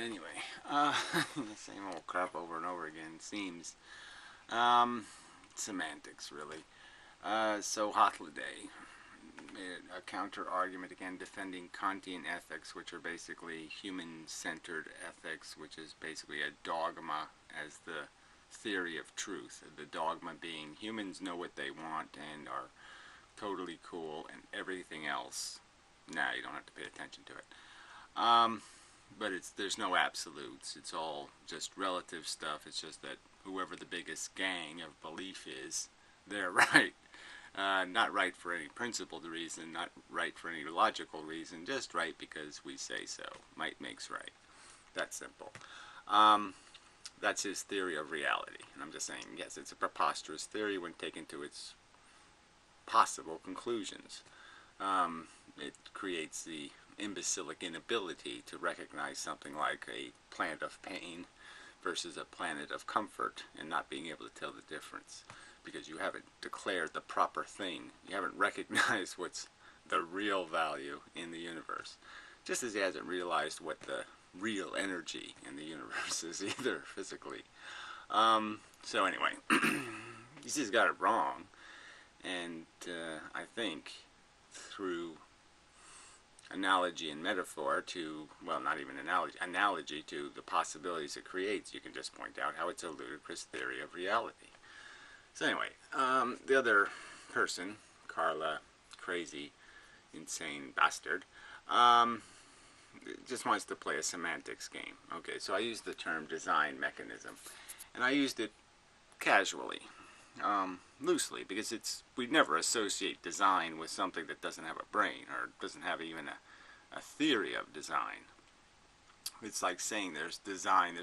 Anyway, the same old crap over and over again seems. Semantics, really. So Hotliday made a counter argument again defending Kantian ethics, which are basically human-centered ethics, which is basically a dogma as the theory of truth. The dogma being humans know what they want and are totally cool, and everything else, nah, you don't have to pay attention to it. But there's no absolutes. It's all just relative stuff. It's just that whoever the biggest gang of belief is, they're right. Not right for any principled reason, not right for any logical reason, just right because we say so. Might makes right. That's simple. That's his theory of reality. And I'm just saying, yes, it's a preposterous theory when taken to its possible conclusions. It creates the imbecilic inability to recognize something like a planet of pain versus a planet of comfort and not being able to tell the difference because you haven't declared the proper thing. You haven't recognized what's the real value in the universe. Just as he hasn't realized what the real energy in the universe is either physically. So anyway, he's just got it wrong. And I think through analogy and metaphor to, well, not even analogy to the possibilities it creates, you can just point out how it's a ludicrous theory of reality. So anyway, the other person, Carla, crazy, insane bastard, just wants to play a semantics game. Okay, so I used the term design mechanism, and I used it casually, loosely, because we'd never associate design with something that doesn't have a brain or doesn't have even a theory of design. It's like saying there's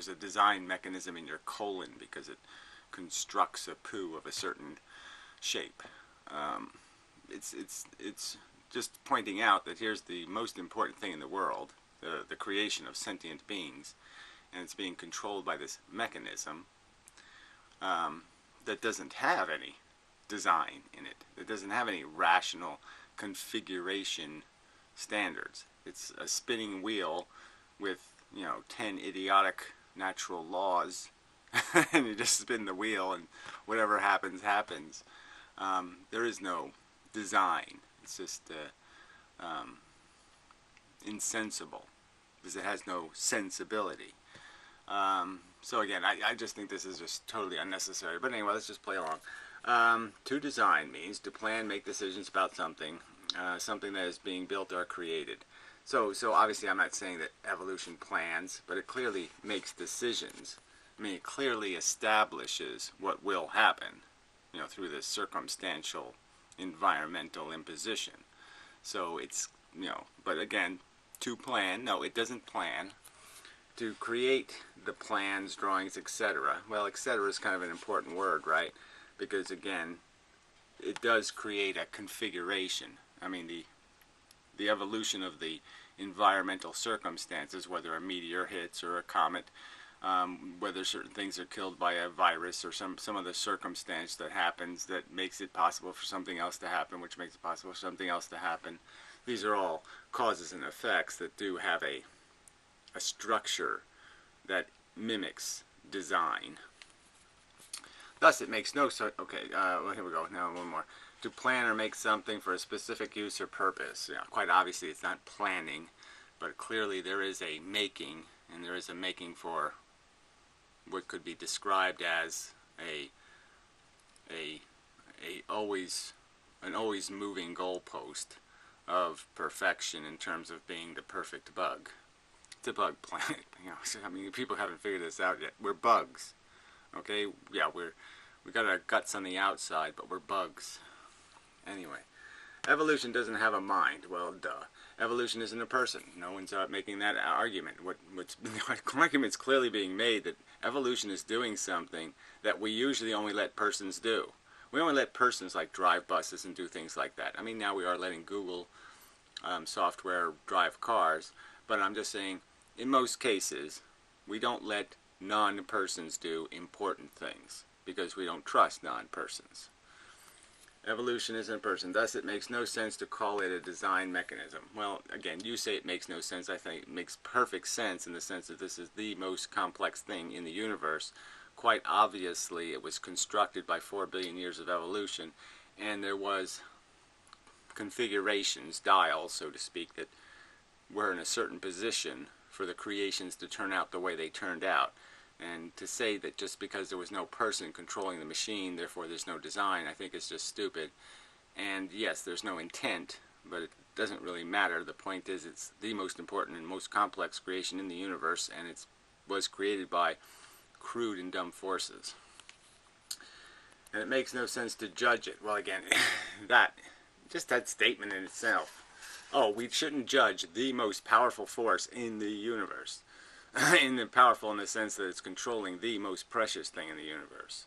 a design mechanism in your colon because it constructs a poo of a certain shape. It's just pointing out that here's the most important thing in the world, the creation of sentient beings, and it's being controlled by this mechanism that doesn't have any design in it. It doesn't have any rational configuration standards. It's a spinning wheel with, 10 idiotic natural laws, and you just spin the wheel and whatever happens, happens. There is no design. It's just insensible because it has no sensibility. So again, I just think this is just totally unnecessary. But anyway, let's just play along. To design means to plan, make decisions about something, something that is being built or created. So obviously I'm not saying that evolution plans, but it clearly makes decisions. I mean, it clearly establishes what will happen, through this circumstantial environmental imposition. So it's, but again, to plan, no, it doesn't plan. To create the plans, drawings, etc. Well, etc. is kind of an important word, right? Because again, it does create a configuration. I mean, the evolution of the environmental circumstances, whether a meteor hits or a comet, whether certain things are killed by a virus or some other circumstance that happens that makes it possible for something else to happen, which makes it possible for something else to happen. These are all causes and effects that do have a structure that mimics design. Thus, it makes no sense. Okay, well, here we go. Now, one more. To plan or make something for a specific use or purpose. Quite obviously, it's not planning, but clearly there is a making, and there is a making for what could be described as an always moving goalpost of perfection in terms of being the perfect bug. It's a bug planet. I mean, people haven't figured this out yet. We're bugs. Okay? Yeah, we got our guts on the outside, but we're bugs. Anyway, evolution doesn't have a mind. Well, duh. Evolution isn't a person. No one's making that argument. What argument's clearly being made that evolution is doing something that we usually only let persons do. We only let persons like drive buses and do things like that. I mean, now we are letting Google software drive cars, but I'm just saying, in most cases, we don't let non-persons do important things because we don't trust non-persons. Evolution isn't a person, thus it makes no sense to call it a design mechanism. Well, again, you say it makes no sense. I think it makes perfect sense in the sense that this is the most complex thing in the universe. Quite obviously, it was constructed by 4 billion years of evolution, and there was configurations, dials, so to speak, that were in a certain position for the creations to turn out the way they turned out. And to say that just because there was no person controlling the machine, therefore there's no design, I think is just stupid. And yes, there's no intent, but it doesn't really matter. The point is it's the most important and most complex creation in the universe, and it was created by crude and dumb forces. And it makes no sense to judge it. Well, again, just that statement in itself. Oh, we shouldn't judge the most powerful force in the universe. Powerful in the sense that it's controlling the most precious thing in the universe,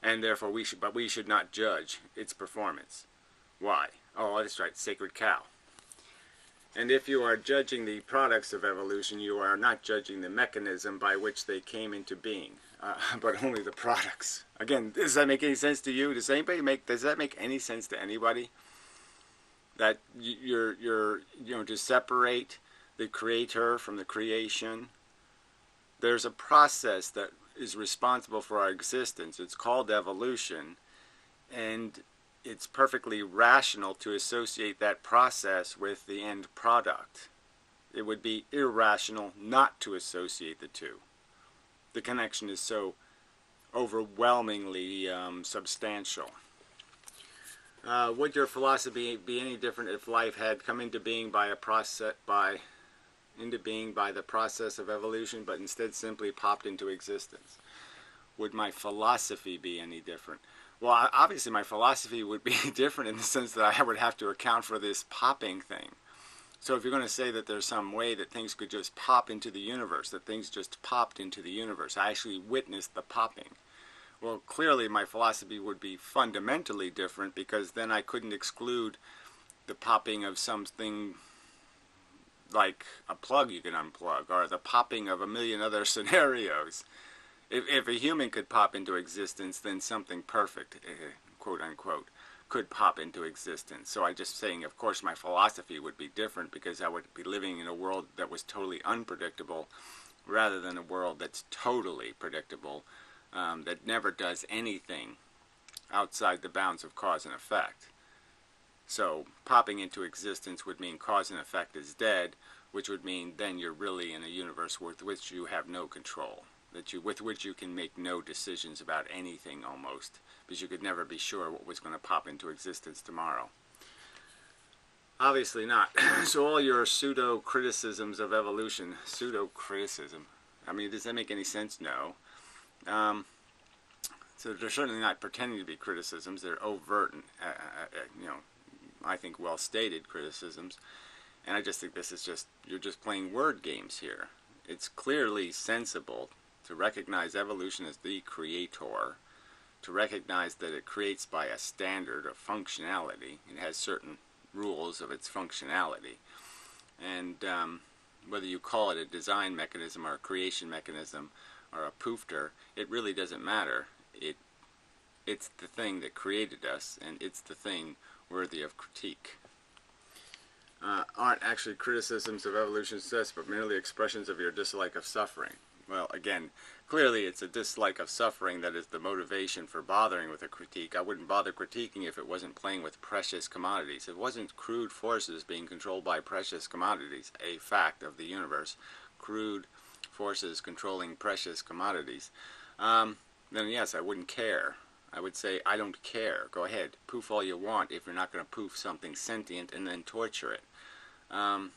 and therefore we should not judge its performance. Why? Oh, that's right, sacred cow. And if you are judging the products of evolution, you are not judging the mechanism by which they came into being, but only the products. Again, does that make any sense to you? Does that make any sense to anybody? That to separate the creator from the creation. There's a process that is responsible for our existence. It's called evolution, and it's perfectly rational to associate that process with the end product. It would be irrational not to associate the two. The connection is so overwhelmingly substantial. Would your philosophy be any different if life had come into being by the process of evolution, but instead simply popped into existence? Would my philosophy be any different? Well, obviously my philosophy would be different in the sense that I would have to account for this popping thing. So if you're going to say that there's some way that things could just pop into the universe, that things just popped into the universe, I actually witnessed the popping. Well, clearly my philosophy would be fundamentally different, because then I couldn't exclude the popping of something like a plug you can unplug, or the popping of a million other scenarios. If a human could pop into existence, then something perfect, quote unquote, could pop into existence. So I'm just saying, of course, my philosophy would be different, because I would be living in a world that was totally unpredictable, rather than a world that's totally predictable, that never does anything outside the bounds of cause and effect. So popping into existence would mean cause and effect is dead, which would mean then you're really in a universe with which you have no control, with which you can make no decisions about anything almost, because you could never be sure what was going to pop into existence tomorrow. Obviously not. So all your pseudo-criticisms of evolution, pseudo-criticism, I mean, does that make any sense? No. So they're certainly not pretending to be criticisms. They're overt and, I think well-stated criticisms. And I just think this is you're just playing word games here. It's clearly sensible to recognize evolution as the creator, to recognize that it creates by a standard of functionality. It has certain rules of its functionality. And whether you call it a design mechanism or a creation mechanism or a poofter, it really doesn't matter. It's the thing that created us, and it's the thing worthy of critique. Aren't actually criticisms of evolution success, but merely expressions of your dislike of suffering. Well, again, clearly it's a dislike of suffering that is the motivation for bothering with a critique. I wouldn't bother critiquing if it wasn't playing with precious commodities. If it wasn't crude forces being controlled by precious commodities, a fact of the universe, crude forces controlling precious commodities, then yes, I wouldn't care. I would say, I don't care. Go ahead, poof all you want if you're not going to poof something sentient and then torture it.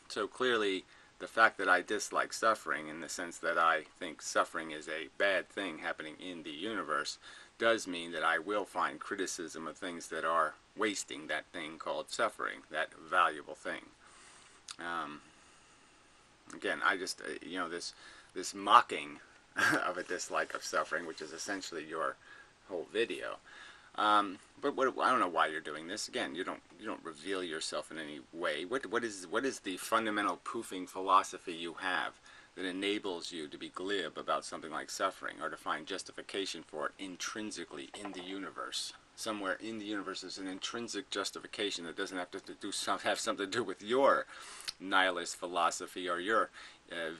So clearly, the fact that I dislike suffering, in the sense that I think suffering is a bad thing happening in the universe, does mean that I will find criticism of things that are wasting that thing called suffering, that valuable thing. Again, I just, this mocking of a dislike of suffering, which is essentially your whole video. But I don't know why you're doing this. Again, you don't reveal yourself in any way. What is the fundamental poofing philosophy you have that enables you to be glib about something like suffering, or to find justification for it intrinsically in the universe? somewhere in the universe there's an intrinsic justification that doesn't have to have something to do with your nihilist philosophy or your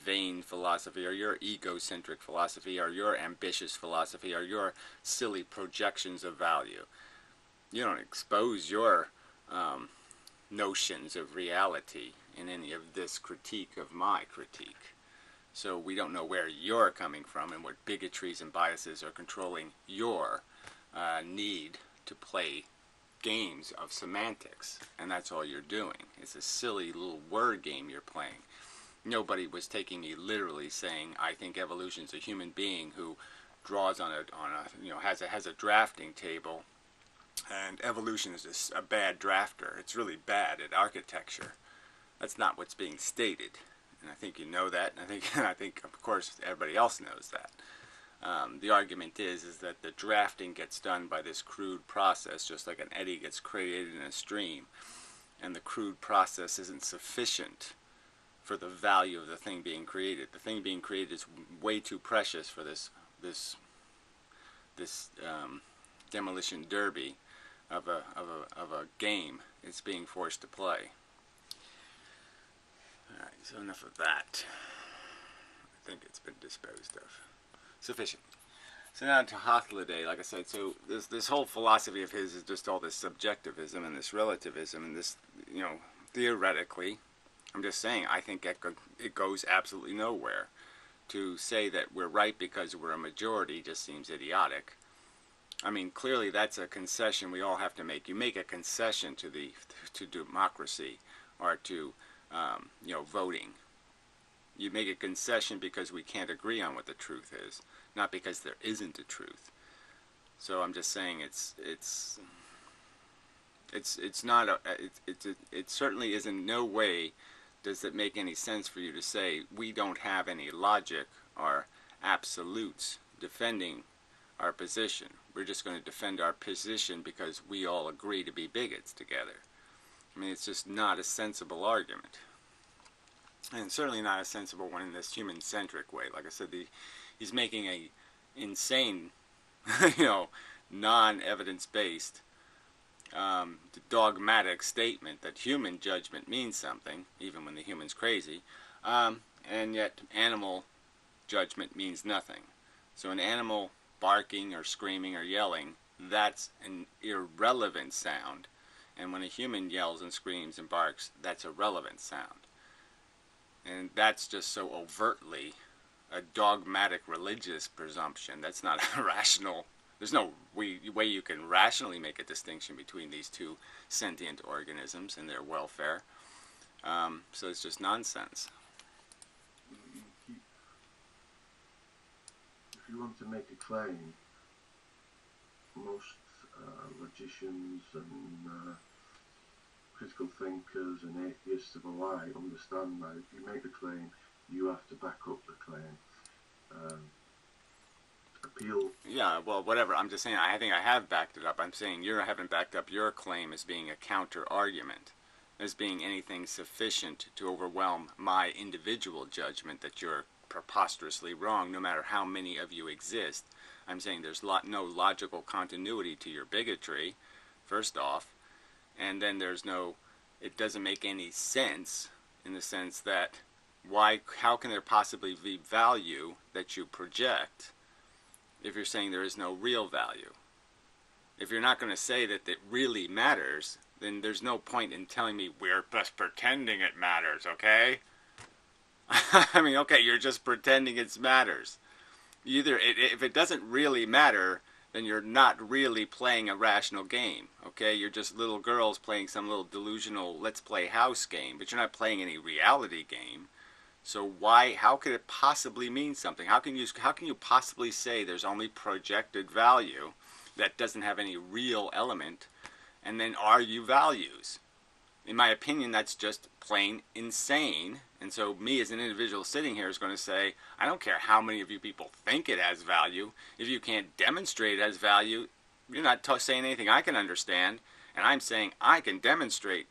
vain philosophy or your egocentric philosophy or your ambitious philosophy or your silly projections of value. You don't expose your notions of reality in any of this critique of my critique. So we don't know where you're coming from and what bigotries and biases are controlling your need to play games of semantics. And that's all you're doing. It's a silly little word game you're playing. Nobody was taking me literally saying, I think evolution's a human being who draws on a has a drafting table, and evolution is a bad drafter. It's really bad at architecture. That's not what's being stated. And I think you know that, and I think of course everybody else knows that. The argument is that the drafting gets done by this crude process, just like an eddy gets created in a stream, and the crude process isn't sufficient for the value of the thing being created. The thing being created is way too precious for this demolition derby of a game it's being forced to play. Alright, so enough of that. I think it's been disposed of. Sufficient. So now to Hothliday, like I said, so this whole philosophy of his is just all this subjectivism and this relativism and this, theoretically, I'm just saying, I think it goes absolutely nowhere. To say that we're right because we're a majority just seems idiotic. I mean, clearly that's a concession we all have to make. You make a concession to democracy or to voting. You make a concession because we can't agree on what the truth is, not because there isn't a truth. So I'm just saying it certainly is in no way does it make any sense for you to say we don't have any logic or absolutes defending our position. We're just going to defend our position because we all agree to be bigots together. I mean, it's just not a sensible argument. And certainly not a sensible one in this human-centric way. Like I said, he's making a insane, non-evidence-based, dogmatic statement that human judgment means something, even when the human's crazy, and yet animal judgment means nothing. So an animal barking or screaming or yelling, that's an irrelevant sound. And when a human yells and screams and barks, that's a relevant sound. And that's just so overtly a dogmatic religious presumption. That's not a rational. There's no way you can rationally make a distinction between these two sentient organisms and their welfare. So it's just nonsense. If you want to make a claim, most logicians and critical thinkers and atheists of alike understand that if you make a claim, you have to back up the claim. Appeal. Yeah, well, whatever. I'm just saying, I think I have backed it up. I'm saying you haven't backed up your claim as being a counter-argument, as being anything sufficient to overwhelm my individual judgment that you're preposterously wrong, no matter how many of you exist. I'm saying there's no logical continuity to your bigotry, first off, and then it doesn't make any sense in the sense that how can there possibly be value that you project if you're saying there is no real value? If you're not going to say that it really matters, then there's no point in telling me we're just pretending it matters, okay? I mean, okay, you're just pretending it matters. If it doesn't really matter, then you're not really playing a rational game, okay? You're just little girls playing some little delusional let's play house game, but you're not playing any reality game. So how could it possibly mean something? How can you possibly say there's only projected value that doesn't have any real element and then argue values? In my opinion, that's just plain insane. And so me as an individual sitting here is going to say, I don't care how many of you people think it has value. If you can't demonstrate it has value, you're not saying anything I can understand. And I'm saying I can demonstrate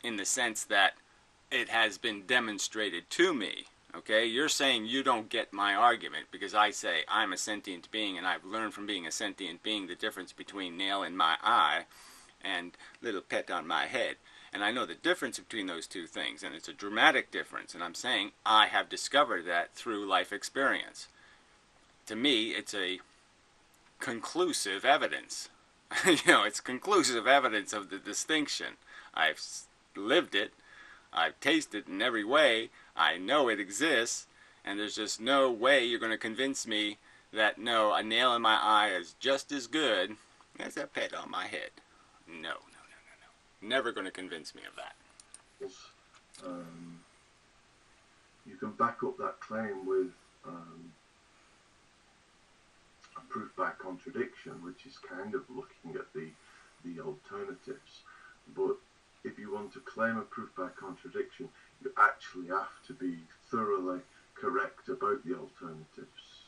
in the sense that it has been demonstrated to me. Okay, you're saying you don't get my argument because I say I'm a sentient being and I've learned from being a sentient being the difference between nail in my eye and little pet on my head. And I know the difference between those two things, and it's a dramatic difference. And I'm saying I have discovered that through life experience. To me, it's a conclusive evidence. It's conclusive evidence of the distinction. I've lived it, I've tasted it in every way, I know it exists, and there's just no way you're going to convince me that no, a nail in my eye is just as good as a pet on my head. No, no, no, no, no. Never going to convince me of that. You can back up that claim with a proof by contradiction, which is kind of looking at the alternatives. But if you want to claim a proof by contradiction, you actually have to be thoroughly correct about the alternatives.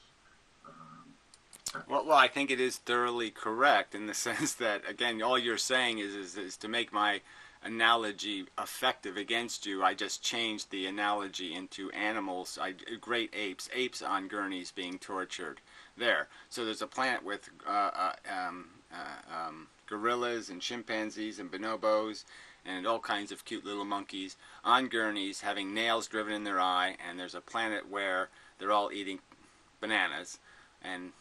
Well, I think it is thoroughly correct in the sense that, again, all you're saying is to make my analogy effective against you, I just changed the analogy into animals, great apes on gurneys being tortured there. So there's a planet with gorillas and chimpanzees and bonobos and all kinds of cute little monkeys on gurneys having nails driven in their eye, and there's a planet where they're all eating bananas and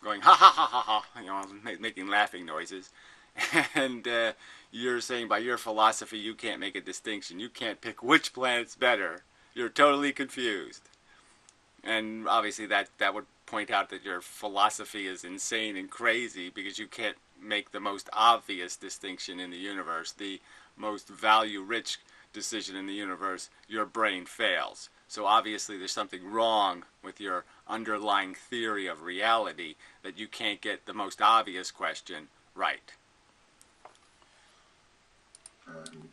going ha ha ha ha ha, making laughing noises. And you're saying by your philosophy you can't make a distinction. You can't pick which planet's better. You're totally confused. And obviously that would point out that your philosophy is insane and crazy because you can't make the most obvious distinction in the universe, the most value-rich decision in the universe. Your brain fails. So obviously there's something wrong with your underlying theory of reality that you can't get the most obvious question right. And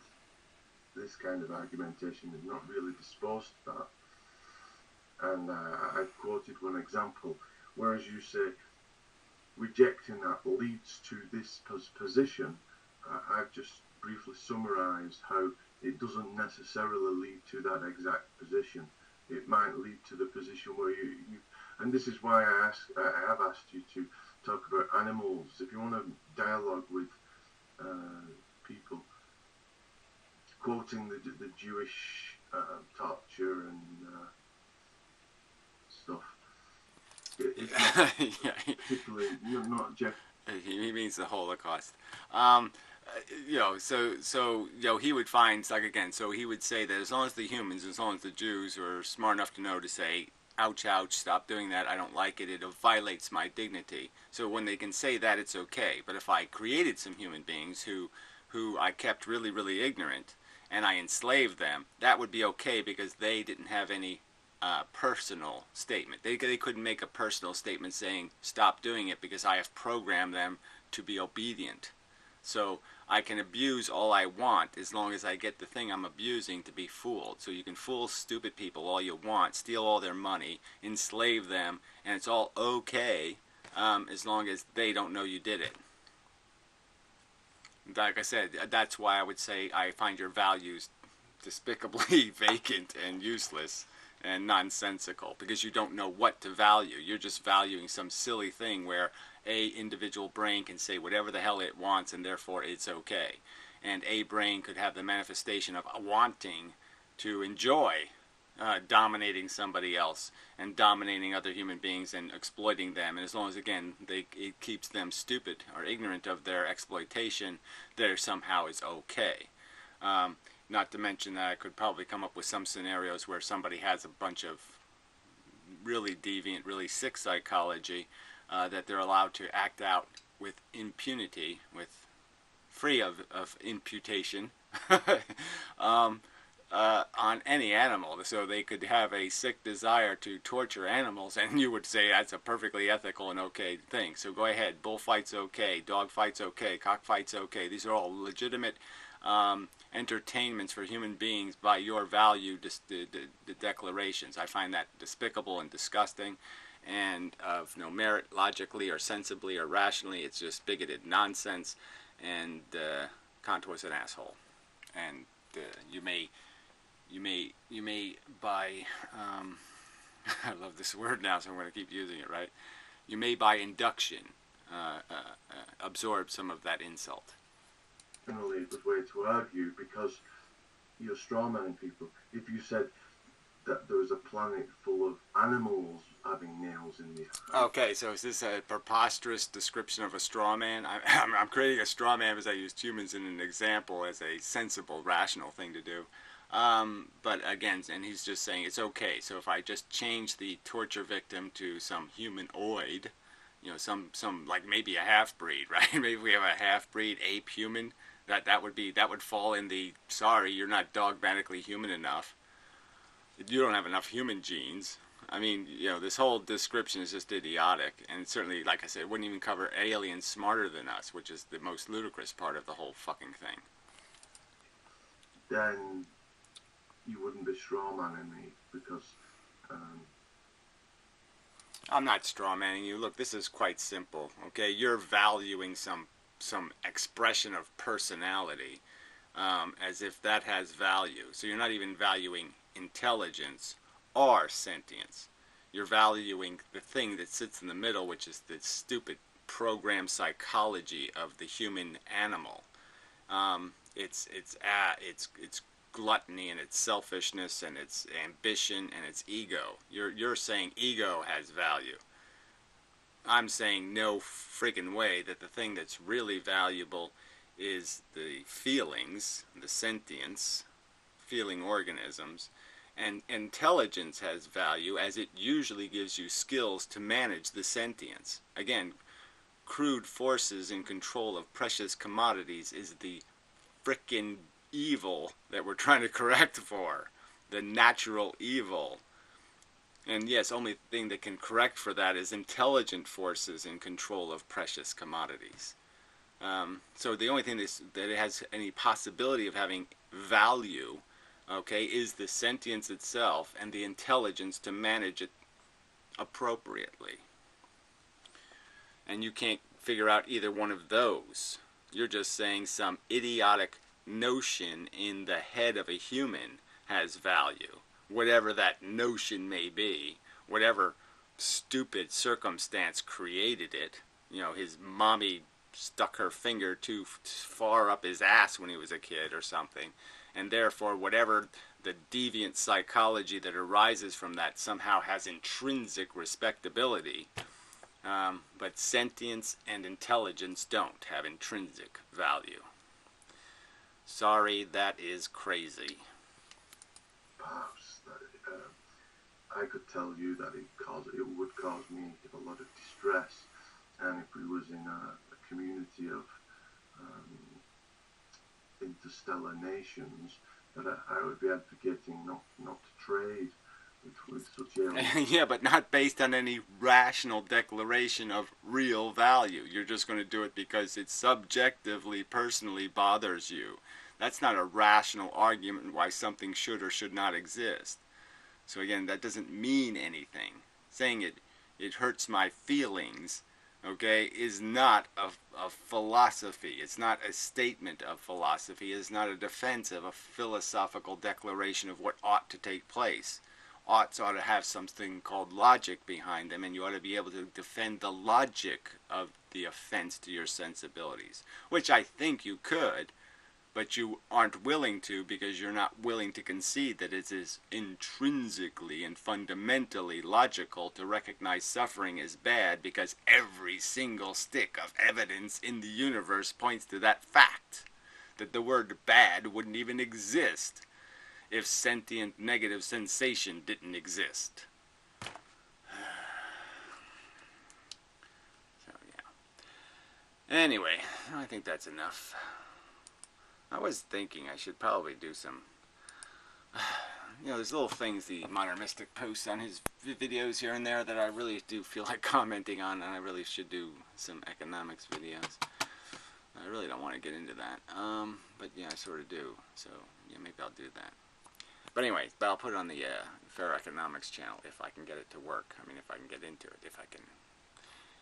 this kind of argumentation is not really disposed to that. And I've quoted one example, whereas you say rejecting that leads to this position, I've just briefly summarised how it doesn't necessarily lead to that exact position. It might lead to the position where you and this is why I have asked you to talk about animals. If you want to dialogue with people, quoting the Jewish torture and stuff. Yeah. Particularly, not Jeff. He means the Holocaust. So he would find, like again, so he would say that as long as the humans, as long as the Jews are smart enough to know to say, ouch, ouch, stop doing that, I don't like it, it violates my dignity. So when they can say that, it's okay. But if I created some human beings who I kept really, really ignorant, and I enslaved them, that would be okay because they didn't have any personal statement. They couldn't make a personal statement saying, stop doing it because I have programmed them to be obedient. So I can abuse all I want as long as I get the thing I'm abusing to be fooled. So you can fool stupid people all you want, steal all their money, enslave them, and it's all okay as long as they don't know you did it. Like I said, that's why I would say I find your values despicably vacant and useless and nonsensical because you don't know what to value. You're just valuing some silly thing where a individual brain can say whatever the hell it wants and therefore it's okay. And a brain could have the manifestation of wanting to enjoy dominating somebody else and dominating other human beings and exploiting them. And as long as, again, it keeps them stupid or ignorant of their exploitation, there somehow is okay. Not to mention that I could probably come up with some scenarios where somebody has a bunch of really deviant, really sick psychology that they're allowed to act out with impunity, with free of imputation on any animal. So they could have a sick desire to torture animals, and you would say that's a perfectly ethical and okay thing. So go ahead, bullfight's okay, dog fight's okay, cockfight's okay. These are all legitimate entertainments for human beings by your value the declarations. I find that despicable and disgusting and of no merit logically or sensibly or rationally. It's just bigoted nonsense, and Kant was an asshole. And you may you may by I love this word now, so I'm going to keep using it. Right? You may by induction absorb some of that insult. Generally, a good way to argue, because you're strawmanning people. If you said that there was a planet full of animals having nails in the eye. Okay, so is this a preposterous description of a straw man? I'm creating a straw man because I used humans in an example as a sensible, rational thing to do. But again, and he's just saying it's okay. So if I just change the torture victim to some humanoid, some like maybe a half breed, right? Maybe we have a half breed ape human. That would fall in the sorry, you're not dogmatically human enough. You don't have enough human genes. I mean, this whole description is just idiotic, and certainly, like I said, it wouldn't even cover aliens smarter than us, which is the most ludicrous part of the whole fucking thing. Then you wouldn't be strawmanning me, because I'm not strawmanning you. Look, this is quite simple. Okay, you're valuing some expression of personality as if that has value. So you're not even valuing intelligence or sentience. You're valuing the thing that sits in the middle, which is the stupid program psychology of the human animal. It's gluttony and its selfishness and its ambition and its ego. You're saying ego has value. I'm saying no freaking way, that the thing that's really valuable is the feelings, the sentience, feeling organisms, and intelligence has value as it usually gives you skills to manage the sentience. Again, crude forces in control of precious commodities is the frickin' evil that we're trying to correct for. The natural evil. And yes, only thing that can correct for that is intelligent forces in control of precious commodities. So the only thing that it has any possibility of having value, okay, is the sentience itself and the intelligence to manage it appropriately. And you can't figure out either one of those. You're just saying some idiotic notion in the head of a human has value. Whatever that notion may be, whatever stupid circumstance created it. His mommy stuck her finger too far up his ass when he was a kid or something, and therefore whatever the deviant psychology that arises from that somehow has intrinsic respectability, but sentience and intelligence don't have intrinsic value. Sorry, that is crazy. Perhaps I could tell you that it would cause me a lot of distress, and if we was in a community of interstellar nations, that I would be advocating not to trade with such aliens. Yeah, but not based on any rational declaration of real value. You're just going to do it because it subjectively, personally bothers you. That's not a rational argument why something should or should not exist. So again, that doesn't mean anything. Saying it hurts my feelings, okay, is not a philosophy. It's not a statement of philosophy. It's not a defense of a philosophical declaration of what ought to take place. Oughts ought to have something called logic behind them, and you ought to be able to defend the logic of the offense to your sensibilities, which I think you could, but you aren't willing to because you're not willing to concede that it is intrinsically and fundamentally logical to recognize suffering as bad, because every single stick of evidence in the universe points to that fact, that the word bad wouldn't even exist if sentient negative sensation didn't exist. So yeah. Anyway, I think that's enough. I was thinking I should probably do some, there's little things the Modern Mystic posts on his videos here and there that I really do feel like commenting on, and I really should do some economics videos. I really don't want to get into that, but yeah, I sort of do, so yeah, maybe I'll do that. But anyway, I'll put it on the Fair Economics channel if I can get it to work. I mean, if I can get into it,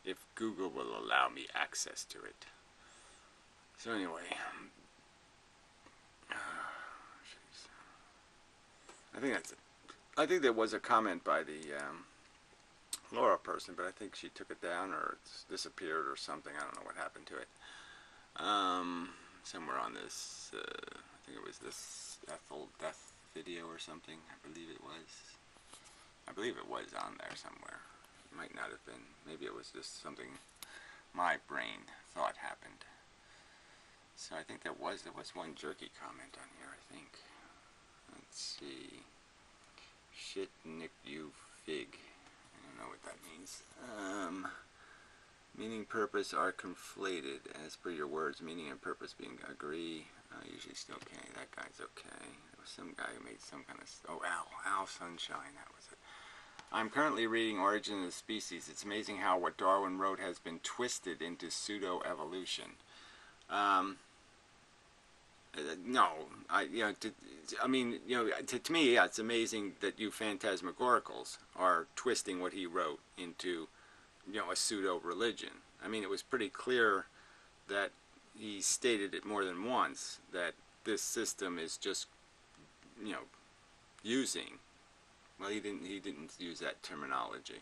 if Google will allow me access to it. So anyway, I think that's it. I think there was a comment by the Laura person, but I think she took it down or it's disappeared or something. I don't know what happened to it. Somewhere on this, I think it was this Ethel death video or something. I believe it was. I believe it was on there somewhere. It might not have been. Maybe it was just something my brain thought happened. So I think there was one jerky comment on here, I think. Let's see. Shit, Nick, you fig. I don't know what that means. Meaning, purpose are conflated. As per your words, meaning and purpose being agree. Usually still okay. That guy's okay. There was some guy who made some kind of... Oh, Al Sunshine, that was it. I'm currently reading Origin of the Species. It's amazing how what Darwin wrote has been twisted into pseudo-evolution. No, to me, yeah, it's amazing that you phantasmagoricals are twisting what he wrote into, a pseudo-religion. I mean, it was pretty clear that he stated it more than once, that this system is just, using. Well, he didn't use that terminology.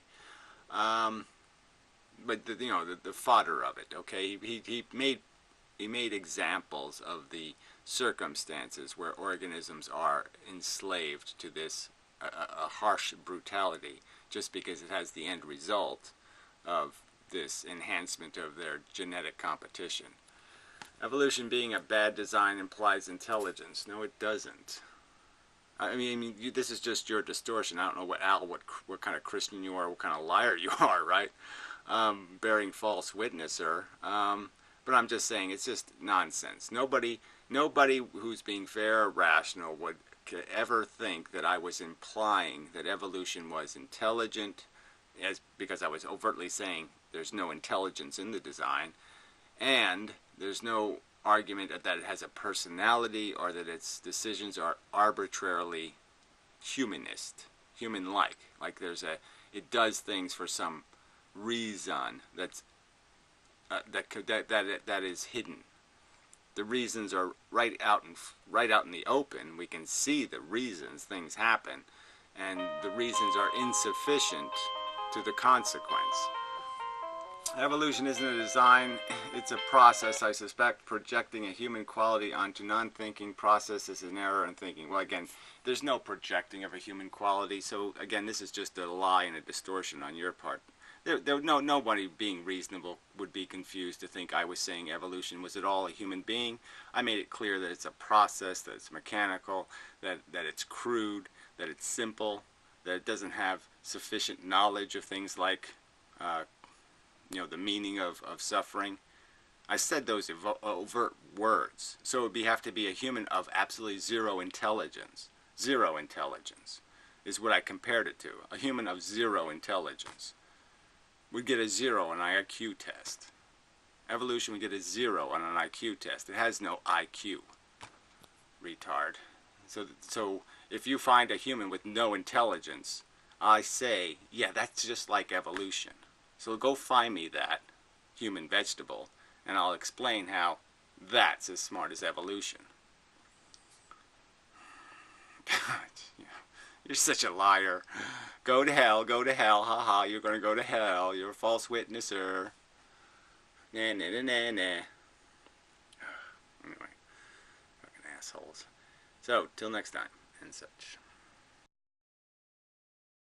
But the fodder of it, okay? He made examples of the circumstances where organisms are enslaved to this a harsh brutality just because it has the end result of this enhancement of their genetic competition. Evolution being a bad design implies intelligence. No, it doesn't. I mean, this is just your distortion. I don't know what kind of Christian you are, what kind of liar you are, right? Bearing false witnesser. But I'm just saying, it's just nonsense. Nobody who's being fair or rational would ever think that I was implying that evolution was intelligent, because I was overtly saying there's no intelligence in the design, and there's no argument that it has a personality or that its decisions are arbitrarily human-like. Like it does things for some reason that is hidden. The reasons are right out in the open. We can see the reasons things happen, and the reasons are insufficient to the consequence. Evolution isn't a design, it's a process, I suspect. Projecting a human quality onto non-thinking processes is an error in thinking. Well, again, there's no projecting of a human quality, so again, this is just a lie and a distortion on your part. Nobody being reasonable would be confused to think I was saying evolution was at all a human being. I made it clear that it's a process, that it's mechanical, that it's crude, that it's simple, that it doesn't have sufficient knowledge of things like the meaning of suffering. I said those overt words. So it would have to be a human of absolutely zero intelligence. Zero intelligence is what I compared it to. A human of zero intelligence would get a 0 on an IQ test. Evolution would get a 0 on an IQ test. It has no IQ, retard. So if you find a human with no intelligence, I say, yeah, that's just like evolution. So go find me that human vegetable, and I'll explain how that's as smart as evolution. God, you're such a liar. Go to hell, haha, you're going to go to hell. You're a false witnesser. Nah, nah, nah, nah, nah. Anyway, fucking assholes. So, till next time, and such.